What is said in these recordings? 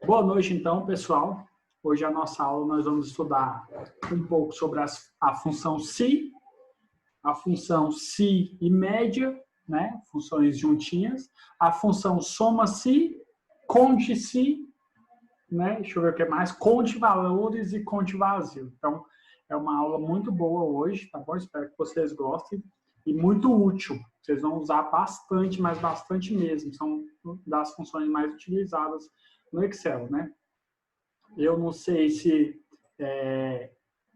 Boa noite, então, pessoal. Hoje a nossa aula nós vamos estudar um pouco sobre a função si, a função si e média, né? Funções juntinhas, a função soma-si, conte-si, né? Deixa eu ver o que mais, conte valores e conte vazio. Então, é uma aula muito boa hoje, tá bom? Espero que vocês gostem e muito útil. Vocês vão usar bastante, mas bastante mesmo. São das funções mais utilizadas no Excel, né? Eu não sei se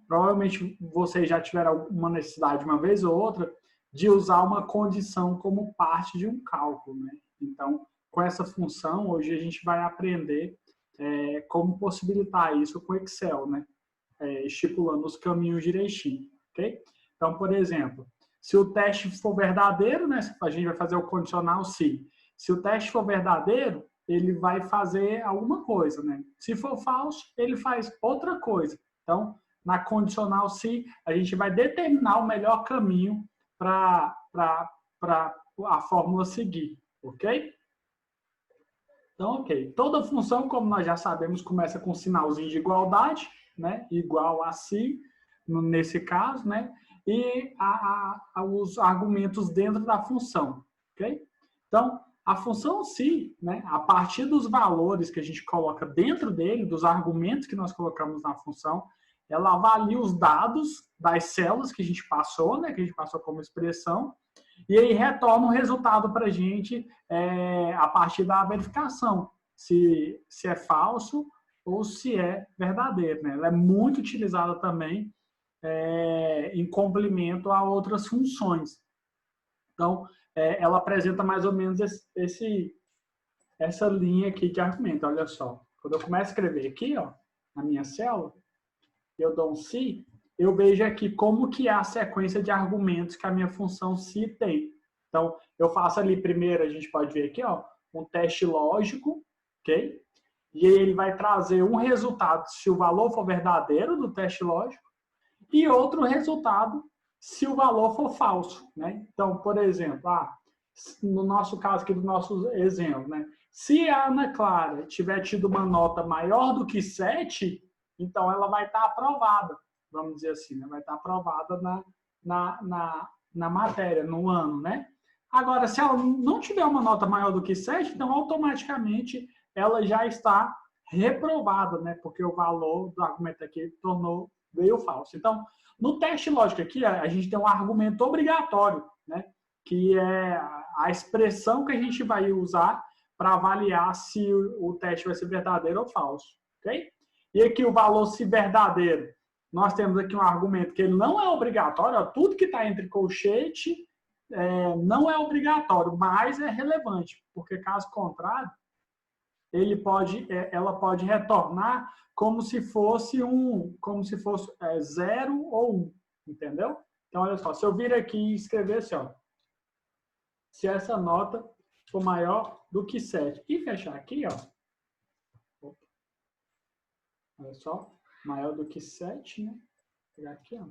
provavelmente vocês já tiveram uma necessidade uma vez ou outra de usar uma condição como parte de um cálculo, né? Então, com essa função, hoje a gente vai aprender como possibilitar isso com o Excel, né? Estipulando os caminhos direitinho, ok? Então, por exemplo, se o teste for verdadeiro, né? A gente vai fazer o condicional se. Se o teste for verdadeiro, ele vai fazer alguma coisa, né? Se for falso, ele faz outra coisa. Então, na condicional se, a gente vai determinar o melhor caminho para a fórmula seguir, ok? Então, ok. Toda função, como nós já sabemos, começa com um sinalzinho de igualdade, né? Igual a si, nesse caso, né? E os argumentos dentro da função, ok? Então, a função si, né, a partir dos valores que a gente coloca dentro dele, dos argumentos que nós colocamos na função, ela avalia os dados das células que a gente passou, né, que a gente passou como expressão, e aí retorna o resultado para a gente a partir da verificação, se é falso ou se é verdadeiro. Né? Ela é muito utilizada também em complemento a outras funções. Então, ela apresenta mais ou menos essa linha aqui de argumento. Olha só, quando eu começo a escrever aqui, ó, na minha célula, eu dou um se, eu vejo aqui como que é a sequência de argumentos que a minha função se tem. Então, eu faço ali primeiro, a gente pode ver aqui, ó, um teste lógico, ok? E aí ele vai trazer um resultado se o valor for verdadeiro do teste lógico e outro resultado se o valor for falso, né? Então, por exemplo, no nosso caso aqui do nosso exemplo, né? Se a Ana Clara tiver tido uma nota maior do que 7, então ela vai estar aprovada, vamos dizer assim, né? Vai estar aprovada na matéria, no ano, né? Agora, se ela não tiver uma nota maior do que 7, então automaticamente ela já está reprovada, né? Porque o valor do argumento aqui veio falso. Então, no teste lógico aqui, a gente tem um argumento obrigatório, né? Que é a expressão que a gente vai usar para avaliar se o teste vai ser verdadeiro ou falso, ok? E aqui o valor se verdadeiro, nós temos aqui um argumento que ele não é obrigatório, ó, tudo que está entre colchete não é obrigatório, mas é relevante, porque caso contrário, ela pode retornar como se fosse 0 ou 1, entendeu? Então, olha só, se eu vir aqui e escrever assim, ó, se essa nota for maior do que 7, e fechar aqui, ó, olha só, maior do que 7, né? Vou pegar aqui, ó.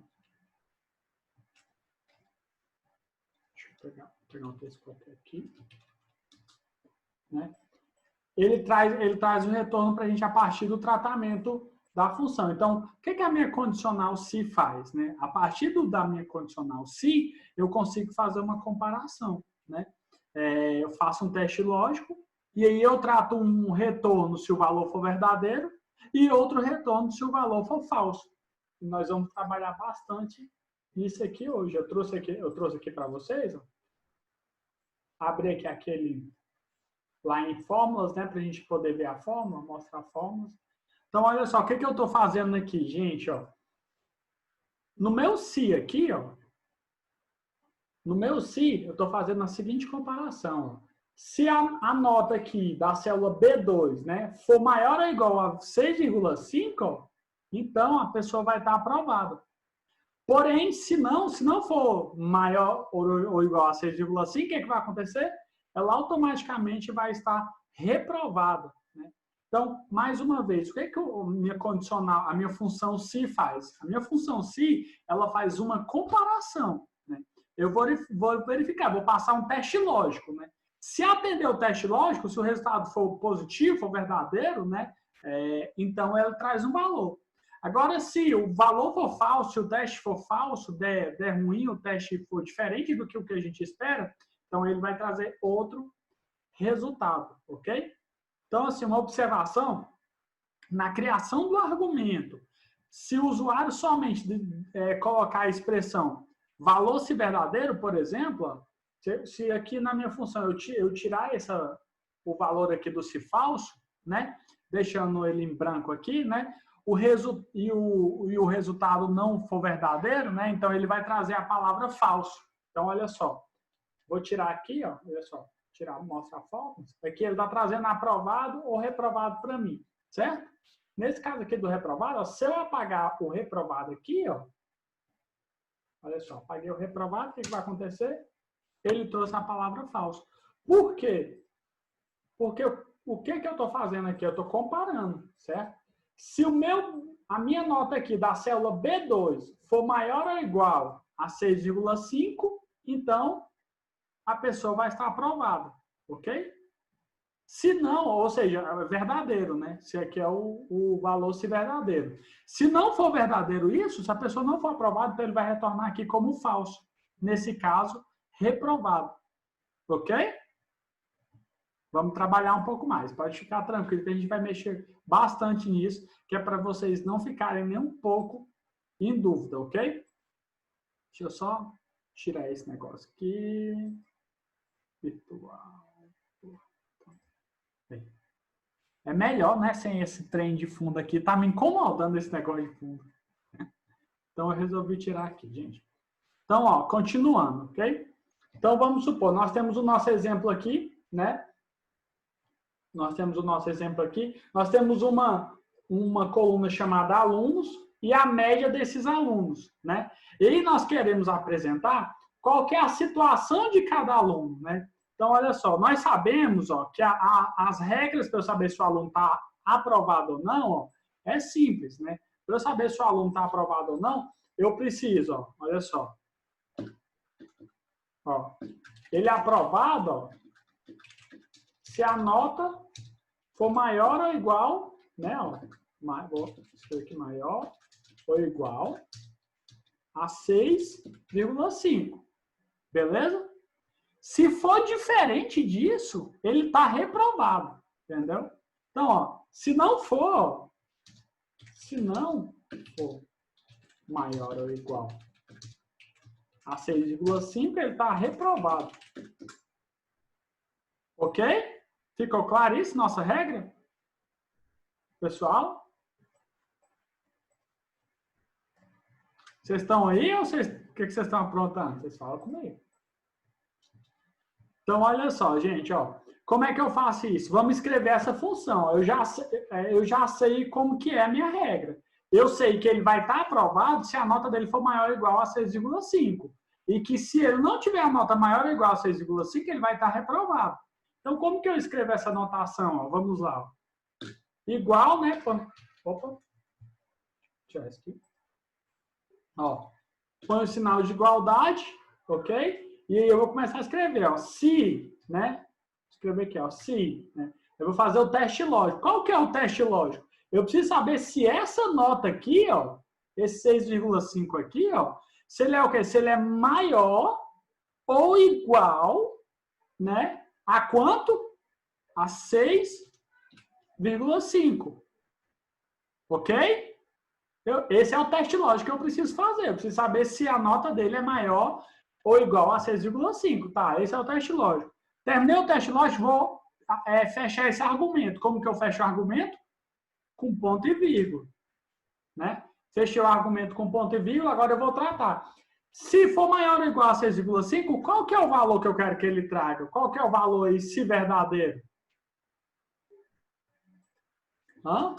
Deixa eu pegar um texto qualquer aqui, né? Ele traz um retorno para a gente a partir do tratamento da função. Então, o que a minha condicional se faz? Né? A partir da minha condicional se, eu consigo fazer uma comparação. Né? Eu faço um teste lógico e aí eu trato um retorno se o valor for verdadeiro e outro retorno se o valor for falso. E nós vamos trabalhar bastante nisso aqui hoje. Eu trouxe aqui para vocês. Ó. Abri aqui aquele lá em fórmulas, né, para a gente poder ver a fórmula, mostrar fórmulas. Então, olha só, o que eu estou fazendo aqui, gente, ó. No meu si aqui, ó, no meu si, eu estou fazendo a seguinte comparação, ó. Se a nota aqui da célula B2, né, for maior ou igual a 6,5, então a pessoa vai estar aprovada. Porém, se não for maior ou igual a 6,5, o que vai acontecer? Ela automaticamente vai estar reprovada. Né? Então, mais uma vez, o que a minha função se faz? A minha função se, ela faz uma comparação. Né? Eu vou verificar, vou passar um teste lógico. Né? Se atender o teste lógico, se o resultado for positivo, for verdadeiro, né? Então, ele traz um valor. Agora, se o valor for falso, se o teste for falso, der ruim, o teste for diferente do que o que a gente espera, então ele vai trazer outro resultado, ok? Então, assim, uma observação, na criação do argumento, se o usuário somente colocar a expressão valor se verdadeiro, por exemplo, se aqui na minha função eu tirar o valor aqui do se falso, né, deixando ele em branco aqui, né, o resultado não for verdadeiro, né, então ele vai trazer a palavra falso. Então, olha só, vou tirar aqui, ó, olha só, mostrar a foto. Aqui ele está trazendo aprovado ou reprovado para mim, certo? Nesse caso aqui do reprovado, ó, se eu apagar o reprovado aqui, ó, olha só, apaguei o reprovado, o que vai acontecer? Ele trouxe a palavra falso. Por quê? Porque o que eu estou fazendo aqui? Eu estou comparando, certo? Se a minha nota aqui da célula B2 for maior ou igual a 6,5, então a pessoa vai estar aprovada, ok? Se não, ou seja, é verdadeiro, né? Se aqui é o valor se verdadeiro. Se não for verdadeiro isso, se a pessoa não for aprovada, então ele vai retornar aqui como falso. Nesse caso, reprovado. Ok? Vamos trabalhar um pouco mais. Pode ficar tranquilo que a gente vai mexer bastante nisso, que é para vocês não ficarem nem um pouco em dúvida, ok? Deixa eu só tirar esse negócio aqui. Virtual. É melhor, né, sem esse trem de fundo aqui. Tá me incomodando esse negócio de fundo. Então, eu resolvi tirar aqui, gente. Então, ó, continuando, ok? Então, vamos supor, nós temos o nosso exemplo aqui, né? Nós temos o nosso exemplo aqui. Nós temos uma coluna chamada alunos e a média desses alunos, né? E aí nós queremos apresentar qual que é a situação de cada aluno, né? Então, olha só, nós sabemos, ó, que as regras para eu saber se o aluno está aprovado ou não, ó, é simples, né? Para eu saber se o aluno está aprovado ou não, eu preciso, ó, olha só. Ó, ele é aprovado, ó, se a nota for maior ou igual, né? Ó, vou escrever aqui maior ou igual a 6,5. Beleza? Se for diferente disso, ele está reprovado. Entendeu? Então, ó, se não for maior ou igual a 6,5, ele está reprovado. Ok? Ficou claro isso, nossa regra? Pessoal? Vocês estão aí ou o que vocês estão aprontando? Vocês falam comigo. Então, olha só, gente, ó. Como é que eu faço isso? Vamos escrever essa função. Eu já sei como que é a minha regra. Eu sei que ele vai estar aprovado se a nota dele for maior ou igual a 6,5. E que se ele não tiver a nota maior ou igual a 6,5, ele vai estar reprovado. Então, como que eu escrevo essa notação? Ó? Vamos lá. Ó. Igual, né? Opa. Deixa eu tirar isso aqui. Ó. Põe o sinal de igualdade, ok? E aí eu vou começar a escrever, ó. Se, né? Escrever aqui, ó. Se, né? Eu vou fazer o teste lógico. Qual que é o teste lógico? Eu preciso saber se essa nota aqui, ó, esse 6,5 aqui, ó, se ele é o quê? Se ele é maior ou igual, né? A quanto? A 6,5. Ok? Esse é o teste lógico que eu preciso fazer. Eu preciso saber se a nota dele é maior ou igual a 6,5. Tá, esse é o teste lógico. Terminei o teste lógico, vou fechar esse argumento. Como que eu fecho o argumento? Com ponto e vírgula. Né? Fechei o argumento com ponto e vírgula, agora eu vou tratar. Se for maior ou igual a 6,5, qual que é o valor que eu quero que ele traga? Qual que é o valor aí, se verdadeiro? Hã?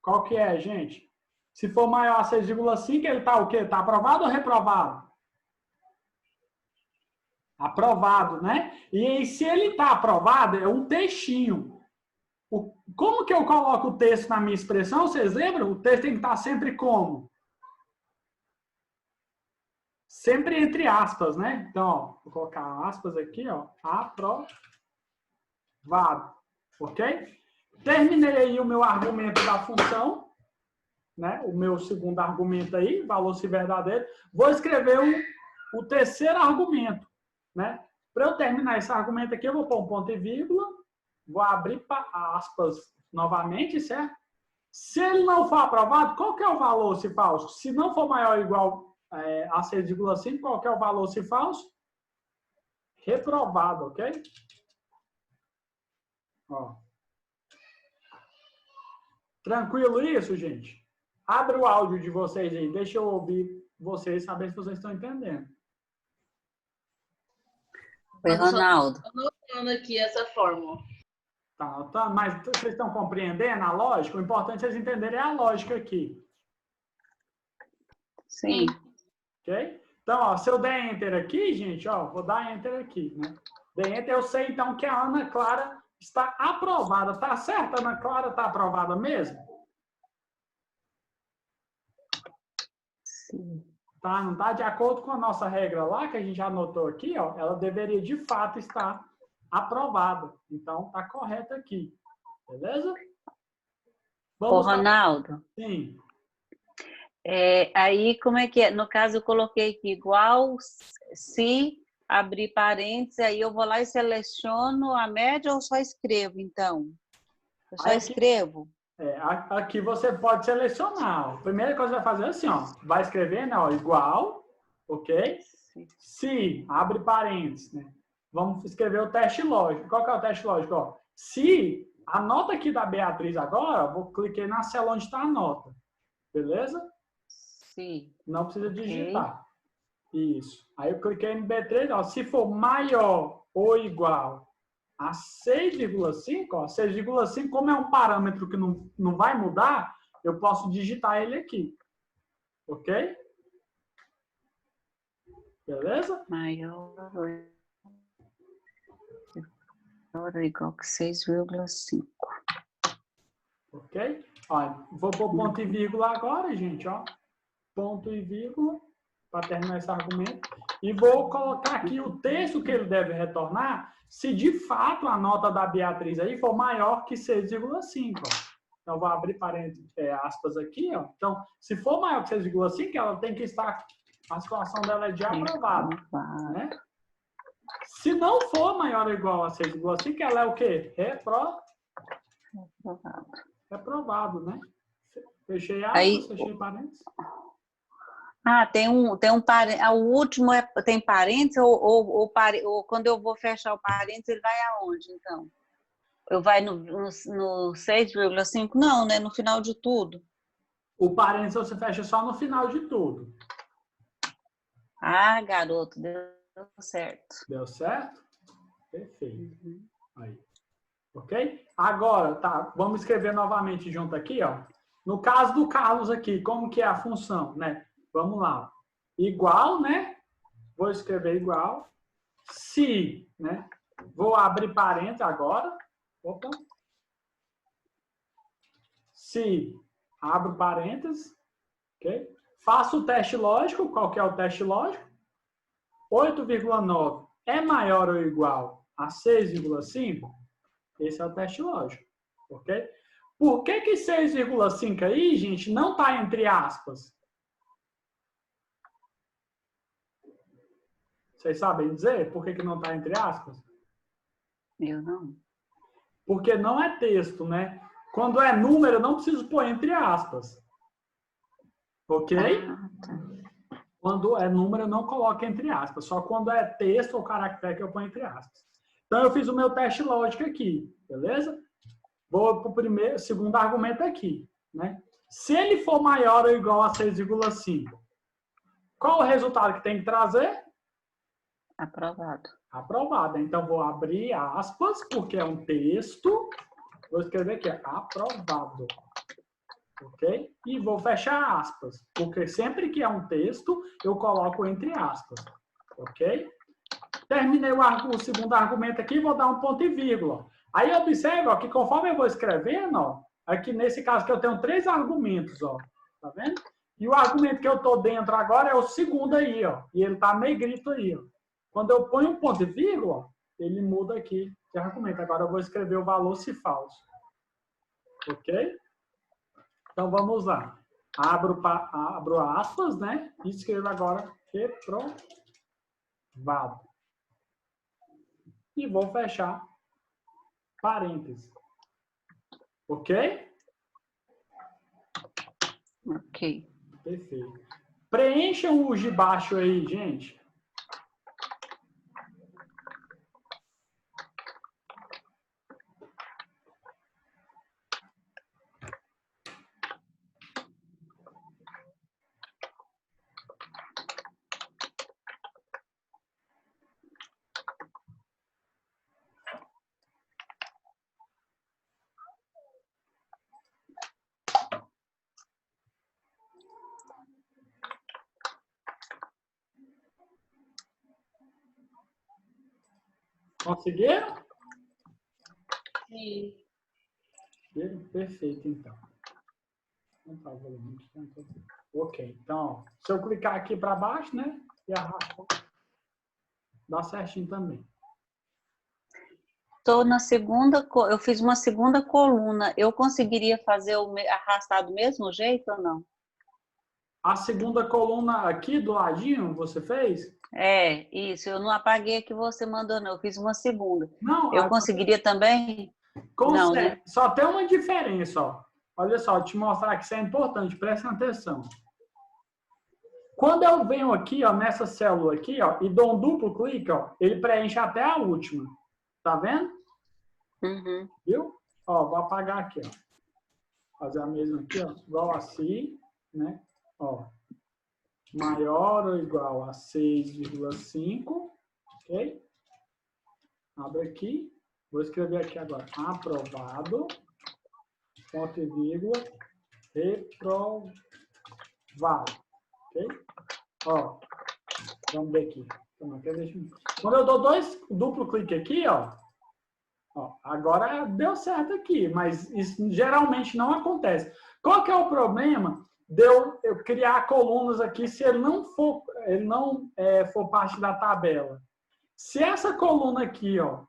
Qual que é, gente? Se for maior a 6,5, ele está o quê? Está aprovado ou reprovado? Aprovado, né? E aí, se ele está aprovado, é um textinho. Como que eu coloco o texto na minha expressão? Vocês lembram? O texto tem que estar sempre como? Sempre entre aspas, né? Então, ó, vou colocar aspas aqui, ó. Aprovado. Ok? Terminei aí o meu argumento da função, né? O meu segundo argumento aí, valor se verdadeiro. Vou escrever o terceiro argumento, né? Para eu terminar esse argumento aqui, eu vou pôr um ponto e vírgula, vou abrir aspas novamente, certo? Se ele não for aprovado, qual que é o valor se falso? Se não for maior ou igual a 6,5, qual que é o valor se falso? Reprovado, ok? Ó. Tranquilo isso, gente? Abre o áudio de vocês aí, deixa eu ouvir vocês, saber se vocês estão entendendo. Oi, Ronaldo. Estou anotando aqui essa fórmula. Tá, mas vocês estão compreendendo a lógica? O importante é vocês entenderem a lógica aqui. Sim. Ok? Então, ó, se eu der Enter aqui, gente, ó, vou dar Enter aqui, né? Der Enter, eu sei, então, que a Ana Clara está aprovada. Tá certo? A Ana Clara está aprovada mesmo? Sim. Tá, não tá? De acordo com a nossa regra lá, que a gente já anotou aqui, ó, ela deveria, de fato, estar aprovada. Então, tá correto aqui. Beleza? Ô, Ronaldo. Sim. Aí, como é que é? No caso, eu coloquei aqui igual se abrir parênteses, aí eu vou lá e seleciono a média ou só escrevo, então? Eu só escrevo? Aqui você pode selecionar. Ó. A primeira coisa que vai fazer é assim, ó. Vai escrever, né, ó, igual, ok? Sim. Se, abre parênteses, né? Vamos escrever o teste lógico. Qual que é o teste lógico? Ó, se, a nota aqui da Beatriz agora, vou clicar na célula onde está a nota. Beleza? Sim. Não precisa digitar. Isso. Aí eu cliquei no B3, ó, se for maior ou igual a 6,5, ó, 6,5, como é um parâmetro que não vai mudar, eu posso digitar ele aqui. Ok? Beleza? Maior ou igual que 6,5. Ok? Ó, vou pôr ponto e vírgula agora, gente, ó. Ponto e vírgula, para terminar esse argumento. E vou colocar aqui o texto que ele deve retornar, se de fato a nota da Beatriz aí for maior que 6,5. Então, vou abrir parênteses, aspas aqui. Ó. Então, se for maior que 6,5, ela tem que estar, a situação dela é de aprovado. Né? Se não for maior ou igual a 6,5, ela é o quê? Reprovado, né? Fechei aspas, fechei parênteses. Tem um parênteses. O último tem parênteses ou quando eu vou fechar o parênteses, ele vai aonde, então? Eu vai no 6,5? Não, né? No final de tudo. O parênteses você fecha só no final de tudo. Ah, garoto, deu certo. Deu certo? Perfeito. Aí. Ok? Agora, tá, vamos escrever novamente junto aqui, ó. No caso do Carlos aqui, como que é a função, né? Vamos lá. Igual, né? Vou escrever igual. Se, né? Vou abrir parênteses agora. Opa. Se, abro parênteses. Ok? Faço o teste lógico. Qual que é o teste lógico? 8,9 é maior ou igual a 6,5? Esse é o teste lógico. Ok? Por que 6,5 aí, gente, não está entre aspas? Vocês sabem dizer por que não está entre aspas? Eu não. Porque não é texto, né? Quando é número, eu não preciso pôr entre aspas. Ok? Tá. Quando é número, eu não coloco entre aspas. Só quando é texto ou caractere que eu ponho entre aspas. Então, eu fiz o meu teste lógico aqui. Beleza? Vou para o segundo argumento aqui. Né? Se ele for maior ou igual a 6,5, qual o resultado que tem que trazer? Aprovado. Aprovado. Então, vou abrir aspas, porque é um texto. Vou escrever aqui, aprovado. Ok? E vou fechar aspas, porque sempre que é um texto, eu coloco entre aspas. Ok? Terminei o segundo argumento aqui, vou dar um ponto e vírgula. Aí, observe ó, que conforme eu vou escrevendo, ó, aqui nesse caso que eu tenho 3 argumentos, ó, tá vendo? E o argumento que eu estou dentro agora é o segundo aí, ó. E ele está negrito aí, ó. Quando eu ponho um ponto e vírgula, ó, ele muda aqui de argumento. Agora eu vou escrever o valor se falso. Ok? Então vamos lá. Abro aspas, né? E escrevo agora reprovado. E vou fechar parênteses. Ok? Ok. Perfeito. Preencham os de baixo aí, gente. Conseguiram? Sim. Perfeito, então. Ok, então, ó, se eu clicar aqui para baixo, né? E arrastar, dá certinho também. Estou na segunda, eu fiz uma segunda coluna. Eu conseguiria fazer arrastar do mesmo jeito ou não? A segunda coluna aqui do ladinho, você fez? É, isso. Eu não apaguei a que você mandou, não. Eu fiz uma segunda. Não, Eu conseguiria também? Não, consegue. né? Só tem uma diferença, ó. Olha só, vou te mostrar que isso é importante, prestem atenção. Quando eu venho aqui, ó, nessa célula aqui, ó, e dou um duplo clique, ó, ele preenche até a última. Tá vendo? Uhum. Viu? Ó, vou apagar aqui, ó. Fazer a mesma aqui, ó, igual assim, né? Ó, maior ou igual a 6,5, ok? Abre aqui, vou escrever aqui agora, aprovado, ponto e vírgula, reprovado, ok? Ó, vamos ver aqui. Quando eu dou duplo clique aqui, ó, agora deu certo aqui, mas isso geralmente não acontece. Qual que é o problema de eu criar colunas aqui se ele não for parte da tabela? Se essa coluna aqui, ó,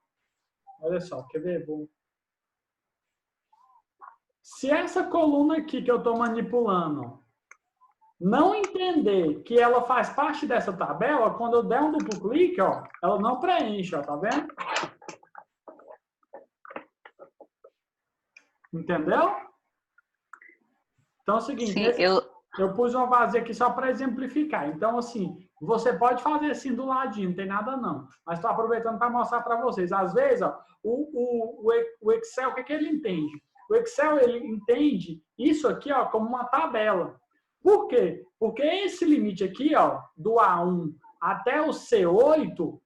olha só, quer ver? Se essa coluna aqui que eu estou manipulando, ó, não entender que ela faz parte dessa tabela, quando eu der um duplo clique, ó, ela não preenche, ó, tá vendo? Entendeu? Então é o seguinte, Sim, eu pus uma vazia aqui só para exemplificar. Então, assim, você pode fazer assim do ladinho, não tem nada não. Mas estou aproveitando para mostrar para vocês. Às vezes, ó, o Excel, o que ele entende? O Excel, ele entende isso aqui, ó, como uma tabela. Por quê? Porque esse limite aqui, ó, do A1 até o C8,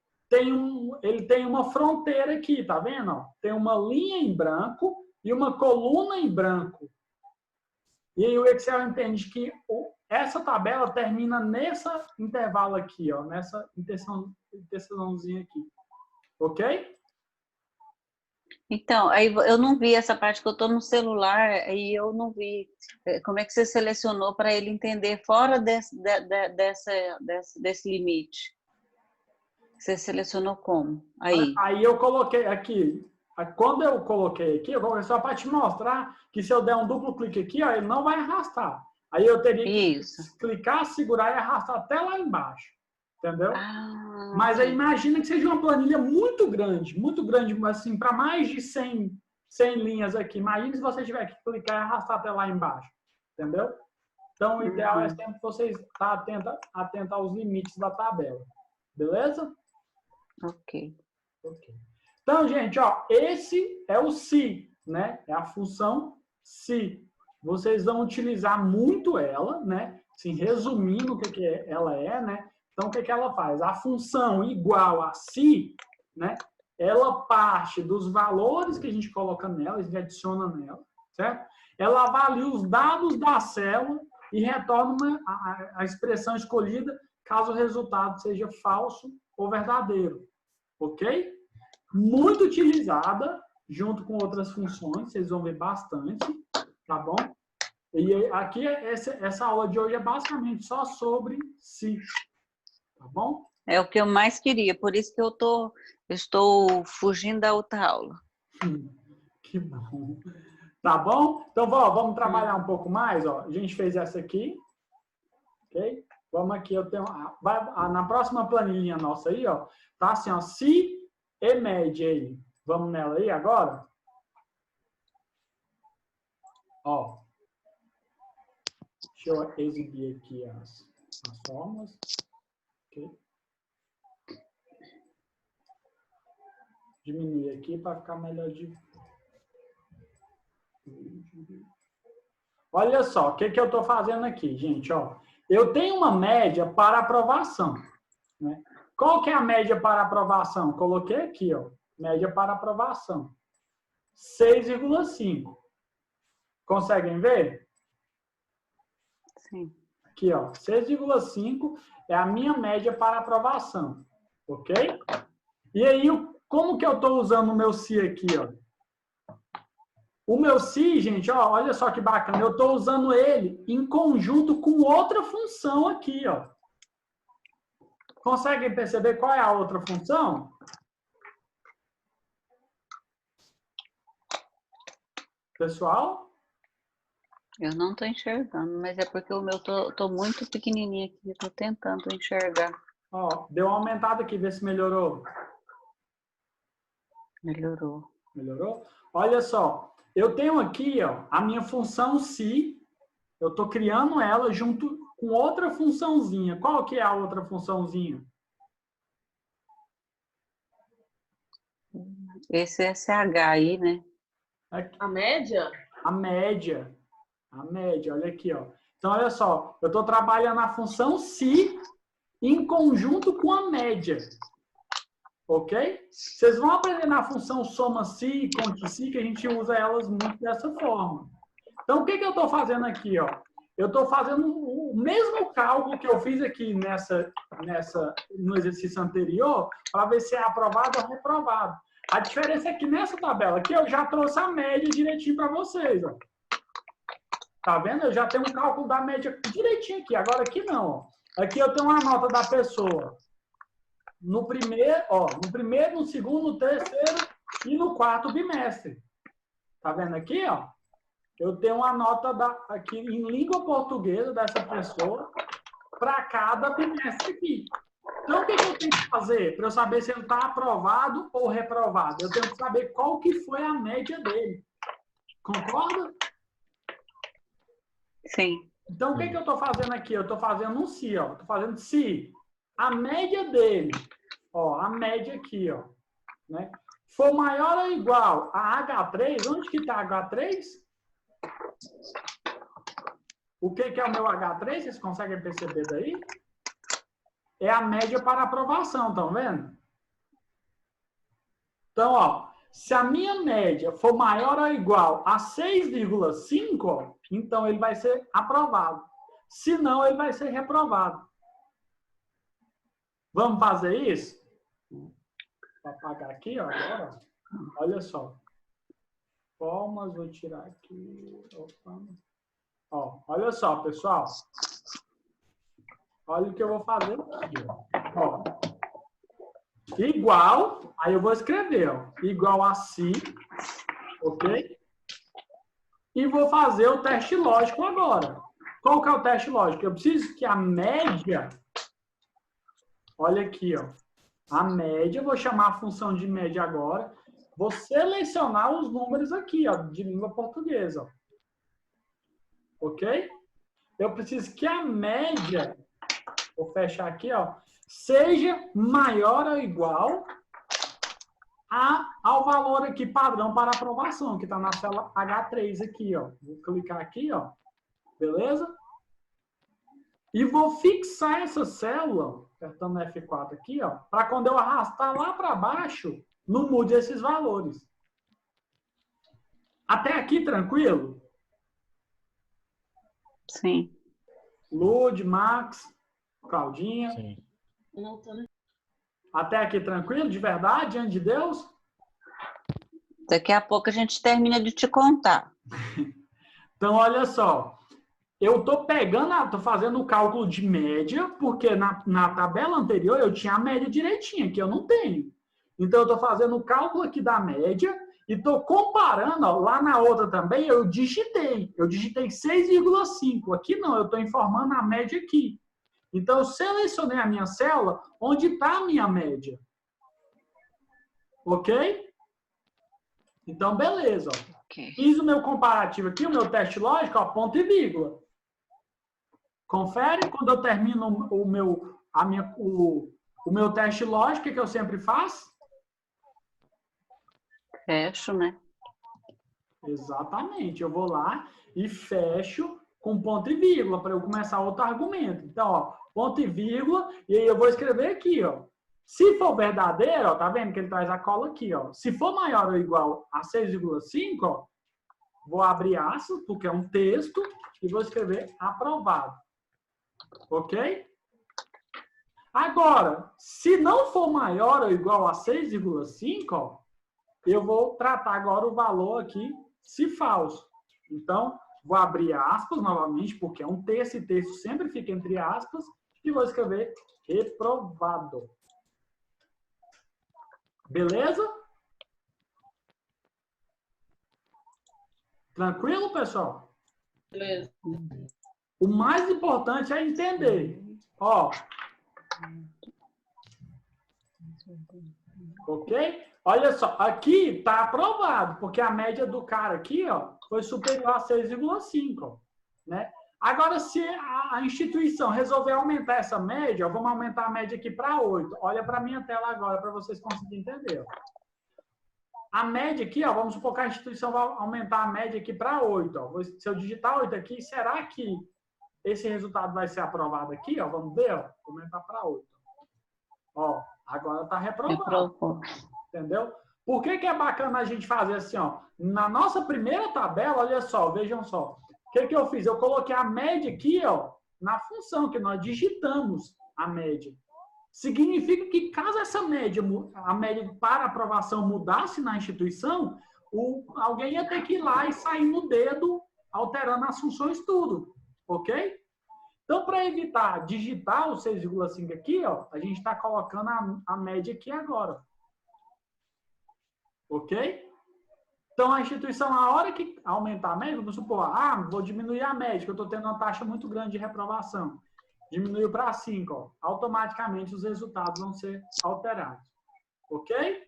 ele tem uma fronteira aqui, tá vendo? Ó? Tem uma linha em branco e uma coluna em branco. E aí o Excel entende que essa tabela termina nesse intervalo aqui, ó, nessa interseçãozinha aqui. Ok? então, aí eu não vi essa parte que eu estou no celular, aí eu não vi. Como é que você selecionou para ele entender fora desse limite? Você selecionou como? Aí eu coloquei aqui. Quando eu coloquei aqui, eu coloquei só para te mostrar que se eu der um duplo clique aqui, ó, ele não vai arrastar. Aí eu teria que clicar, segurar e arrastar até lá embaixo. Entendeu? Mas aí imagina que seja uma planilha muito grande, assim, para mais de 100 linhas aqui. Imagina se você tiver que clicar e arrastar até lá embaixo. Entendeu? Então, o ideal é sempre vocês estar atento aos limites da tabela. Beleza? Ok. Então, gente, ó, esse é o se, né? É a função se. Vocês vão utilizar muito ela, né? Assim, resumindo o que ela é, né? Então, o que ela faz? A função igual a se, né? Ela parte dos valores que a gente coloca nela, a gente adiciona nela, certo? Ela avalia os dados da célula e retorna a expressão escolhida caso o resultado seja falso ou verdadeiro. Ok? Muito utilizada, junto com outras funções, vocês vão ver bastante, tá bom? E aqui, essa aula de hoje é basicamente só sobre si, tá bom? É o que eu mais queria, por isso que eu estou fugindo da outra aula. Que bom. Tá bom? Então, vamos trabalhar um pouco mais, ó. A gente fez essa aqui, ok? Vamos aqui, eu tenho... na próxima planilha nossa aí, ó, tá assim, ó, si e média aí. Vamos nela aí agora? Ó. Deixa eu exibir aqui as fórmulas. Ok? Diminuir aqui para ficar melhor de... Olha só, o que eu estou fazendo aqui, gente, ó. Eu tenho uma média para aprovação, né? Qual que é a média para aprovação? Coloquei aqui, ó. Média para aprovação. 6,5. Conseguem ver? Sim. Aqui, ó. 6,5 é a minha média para aprovação. Ok? E aí, como que eu estou usando o meu si aqui, ó? O meu si, gente, ó, olha só que bacana. Eu estou usando ele em conjunto com outra função aqui, ó. Conseguem perceber qual é a outra função? Pessoal? Eu não estou enxergando, mas é porque o meu tô muito pequenininho aqui, eu estou tentando enxergar. Ó, deu uma aumentada aqui, vê se melhorou. Melhorou. Melhorou? Olha só, eu tenho aqui, ó, a minha função si, eu estou criando ela junto com outra funçãozinha. Qual que é a outra funçãozinha? Esse SH aí, né? Aqui. A média? A média. A média, olha aqui, ó. Então, olha só, eu estou trabalhando a função si em conjunto com a média. Ok? Vocês vão aprender na função soma-si e conte-si, que a gente usa elas muito dessa forma. Então, o que eu estou fazendo aqui? Ó? Eu estou fazendo o mesmo cálculo que eu fiz aqui no exercício anterior, para ver se é aprovado ou reprovado. A diferença é que nessa tabela aqui, eu já trouxe a média direitinho para vocês. Ó. Tá vendo? Eu já tenho um cálculo da média direitinho aqui. Agora aqui não. Ó. Aqui eu tenho uma nota da pessoa. No primeiro, no segundo, no terceiro e no quarto bimestre. Tá vendo aqui, ó? Eu tenho uma nota aqui em língua portuguesa dessa pessoa para cada bimestre aqui. Então, o que eu tenho que fazer para eu saber se ele está aprovado ou reprovado? Eu tenho que saber qual que foi a média dele. Concorda? Sim. Então, o que eu estou fazendo aqui? Eu estou fazendo um si, ó. Estou fazendo si. A média dele, ó, a média aqui, ó, né? For maior ou igual a H3, onde que está H3? O que é o meu H3? Vocês conseguem perceber daí? É a média para aprovação, estão vendo? Então, ó, se a minha média for maior ou igual a 6,5, então ele vai ser aprovado. Se não, ele vai ser reprovado. Vamos fazer isso? Vou apagar aqui, ó, agora. Olha só. Formas, vou tirar aqui. Opa. Ó, olha só, pessoal. Olha o que eu vou fazer aqui. Ó. Igual, aí eu vou escrever, ó, igual a si, ok? E vou fazer o teste lógico agora. Qual que é o teste lógico? Eu preciso que a média, olha aqui, ó, a média, vou chamar a função de média agora, vou selecionar os números aqui, ó, de língua portuguesa, ó. Ok? Eu preciso que a média, vou fechar aqui, ó, seja maior ou igual ao valor aqui padrão para aprovação, que está na célula H3 aqui, ó. Vou clicar aqui, ó. Beleza? E vou fixar essa célula, apertando F4 aqui, ó, para quando eu arrastar lá para baixo, não mude esses valores. Até aqui, tranquilo? Sim. Lud, Max, Claudinha. Sim. Não tô, né? Até aqui tranquilo, de verdade, diante de Deus? Daqui a pouco a gente termina de te contar. Então, olha só. eu estou estou fazendo o cálculo de média, porque na tabela anterior eu tinha a média direitinha, que eu não tenho. Então, eu estou fazendo o cálculo aqui da média e estou comparando, ó, lá na outra também eu digitei 6,5. Aqui não, eu estou informando a média aqui. Então, eu selecionei a minha célula, onde está a minha média. Ok? Então, beleza. Ó. Ok. Fiz o meu comparativo aqui, o meu teste lógico, ó, ponto e vírgula. Confere quando eu termino o meu teste lógico, que eu sempre faço? Fecho, né? Exatamente. Eu vou lá e fecho com ponto e vírgula para eu começar outro argumento. Então, ó, ponto e vírgula, e aí eu vou escrever aqui, ó. Se for verdadeiro, ó, tá vendo que ele traz a cola aqui, ó. Se for maior ou igual a 6,5, ó, vou abrir aspas, porque é um texto, e vou escrever aprovado. Ok? Agora, se não for maior ou igual a 6,5, ó, eu vou tratar agora o valor aqui, se falso. Então, vou abrir aspas novamente, porque é um texto, e texto sempre fica entre aspas, e vou escrever reprovado. Beleza? Tranquilo, pessoal? Beleza. O mais importante é entender. Ó. Ok? Olha só, aqui está aprovado, porque a média do cara aqui, ó, foi superior a 6,5, né? Agora, se a instituição resolver aumentar essa média, ó, vamos aumentar a média aqui para 8. Olha para a minha tela agora, para vocês conseguirem entender. Ó. A média aqui, ó, vamos supor que a instituição vai aumentar a média aqui para 8. Ó. Se eu digitar 8 aqui, será que esse resultado vai ser aprovado aqui? Ó? Vamos ver, ó. Vou aumentar para 8. Ó, agora está reprovado. Entendeu? Por que é bacana a gente fazer assim, ó? Na nossa primeira tabela, olha só, vejam só. O que eu fiz? Eu coloquei a média aqui, ó, na função que nós digitamos a média. Significa que caso essa média, a média para aprovação mudasse na instituição, alguém ia ter que ir lá e sair no dedo, alterando as funções tudo. Ok? Então, para evitar digitar o 6,5 aqui, ó, a gente está colocando a média aqui agora. Ok? Então, a instituição, na hora que aumentar a média, vamos supor, vou diminuir a média, que eu estou tendo uma taxa muito grande de reprovação. Diminuiu para 5, ó. Automaticamente os resultados vão ser alterados. Ok?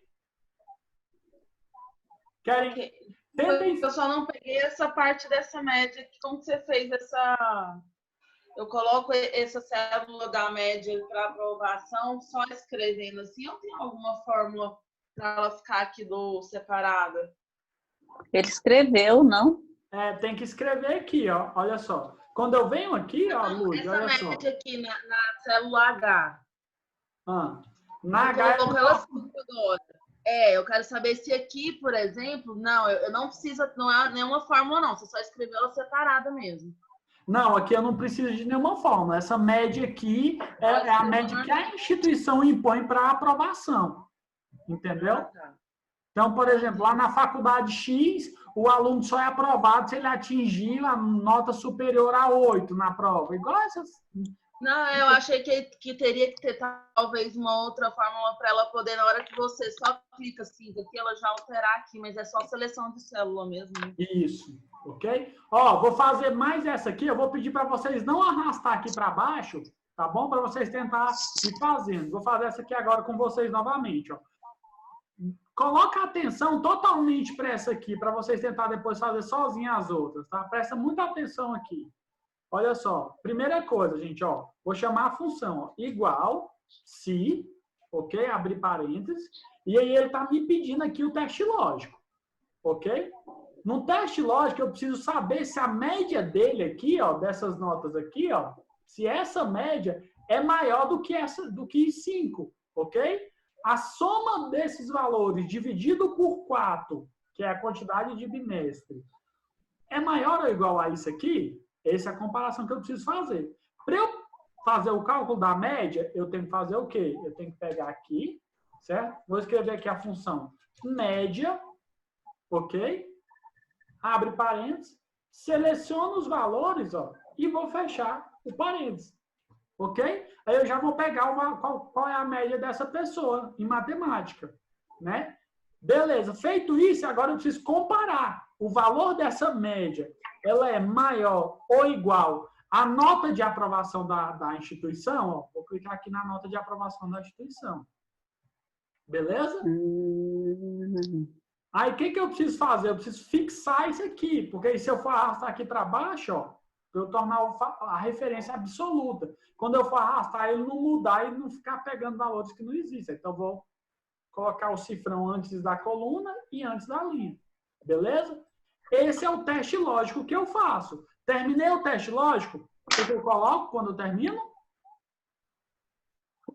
Querem? Tentem... Eu só não peguei essa parte dessa média. Como você fez essa... Eu coloco essa célula da média para aprovação só escrevendo assim, ou tem alguma fórmula para ela ficar aqui separada? Ele escreveu, não? Tem que escrever aqui, ó. Olha só. Quando eu venho aqui, ó, Luz, olha só. Essa média aqui na célula H. Na H eu ela agora. Eu quero saber se aqui, por exemplo, não, eu não preciso, não é nenhuma fórmula não, você só escreveu ela separada mesmo. Não, aqui eu não preciso de nenhuma fórmula. Essa média aqui é a média que a instituição impõe para aprovação. Entendeu? Então, por exemplo, lá na faculdade X, o aluno só é aprovado se ele atingir a nota superior a 8 na prova. Igual essas... Não, eu achei que teria que ter talvez uma outra fórmula para ela poder, na hora que você só clica assim, aqui ela já alterar aqui, mas é só seleção de célula mesmo. Isso, ok? Ó, vou fazer mais essa aqui, eu vou pedir para vocês não arrastar aqui para baixo, tá bom? Para vocês tentar ir fazendo. Vou fazer essa aqui agora com vocês novamente, ó. Coloca a atenção totalmente para essa aqui, para vocês tentar depois fazer sozinho as outras, tá? Presta muita atenção aqui. Olha só, primeira coisa, gente, ó, vou chamar a função, ó, igual, se, ok? Abrir parênteses, e aí ele tá me pedindo aqui o teste lógico, ok? No teste lógico, eu preciso saber se a média dele aqui, ó, dessas notas aqui, ó, se essa média é maior do que 5, ok? A soma desses valores dividido por 4, que é a quantidade de bimestre, é maior ou igual a isso aqui? Essa é a comparação que eu preciso fazer. Para eu fazer o cálculo da média, eu tenho que fazer o quê? Eu tenho que pegar aqui, certo? Vou escrever aqui a função média, ok? Abre parênteses, seleciono os valores, ó, e vou fechar o parênteses. Ok? Aí eu já vou pegar qual é a média dessa pessoa em matemática, né? Beleza. Feito isso, agora eu preciso comparar o valor dessa média. Ela é maior ou igual à nota de aprovação da instituição? Ó, vou clicar aqui na nota de aprovação da instituição. Beleza? Aí, o que eu preciso fazer? Eu preciso fixar isso aqui, porque se eu for arrastar aqui para baixo, ó, para eu tornar a referência absoluta. Quando eu for arrastar, ele não mudar e não ficar pegando valores que não existem. Então, eu vou colocar o cifrão antes da coluna e antes da linha. Beleza? Esse é o teste lógico que eu faço. Terminei o teste lógico, o que eu coloco quando eu termino?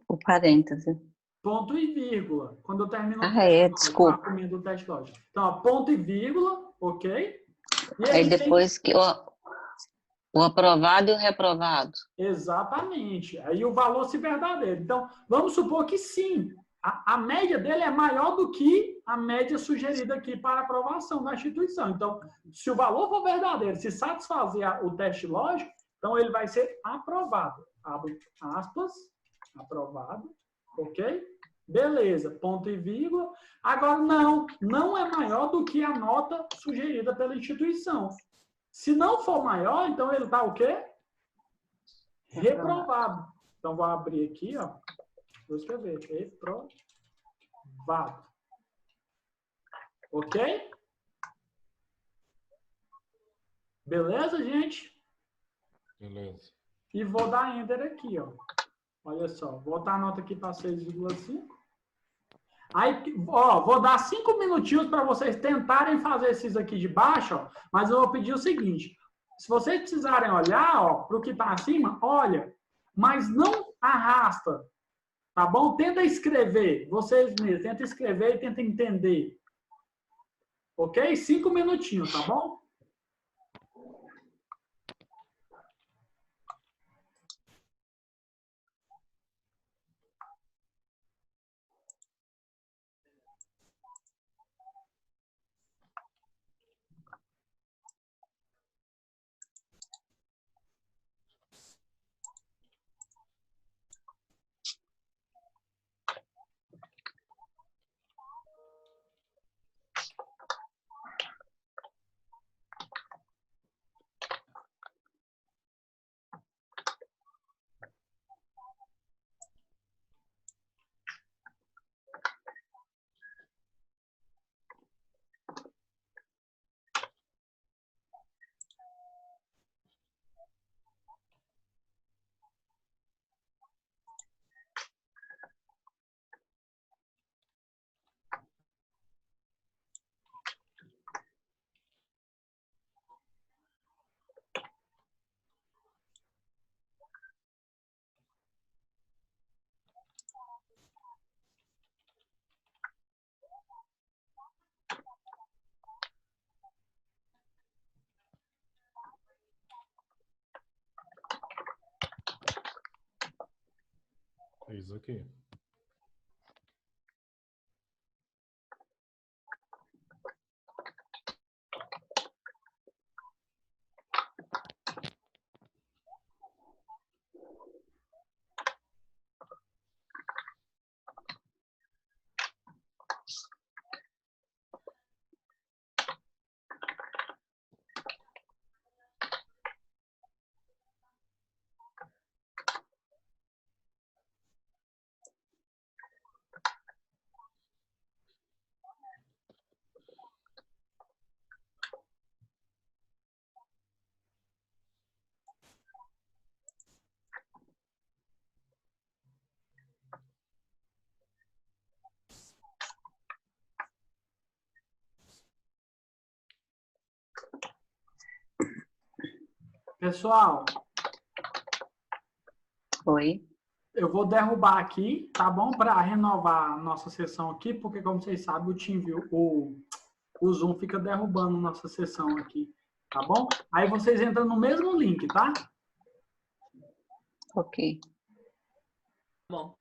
O parêntese. Ponto e vírgula. Quando eu termino desculpa. do teste lógico. Então, ó, ponto e vírgula, ok? E aí depois que o aprovado e o reprovado. Exatamente. Aí o valor se verdadeiro. Então, vamos supor que sim, a média dele é maior do que a média sugerida aqui para aprovação da instituição. Então, se o valor for verdadeiro, se satisfazer o teste lógico, então ele vai ser aprovado. Abre aspas, aprovado, ok? Beleza, ponto e vírgula. Agora, não é maior do que a nota sugerida pela instituição. Se não for maior, então ele está o quê? Reprovado. Então, vou abrir aqui, ó. Vou escrever. Reprovado. Ok? Beleza, gente? Beleza. E vou dar Enter aqui, ó. Olha só. Vou botar a nota aqui para 6,5. Aí, ó, vou dar 5 minutinhos para vocês tentarem fazer esses aqui de baixo, ó, mas eu vou pedir o seguinte. Se vocês precisarem olhar, ó, para o que está acima, olha, mas não arrasta, tá bom? Tenta escrever, vocês mesmos, tenta escrever e tenta entender. Ok? 5 minutinhos, tá bom? É isso aqui. Pessoal, Oi. eu vou derrubar aqui, tá bom? Para renovar a nossa sessão aqui, porque, como vocês sabem, o TeamViewer, o Zoom fica derrubando nossa sessão aqui, tá bom? Aí vocês entram no mesmo link, tá? Ok. Bom.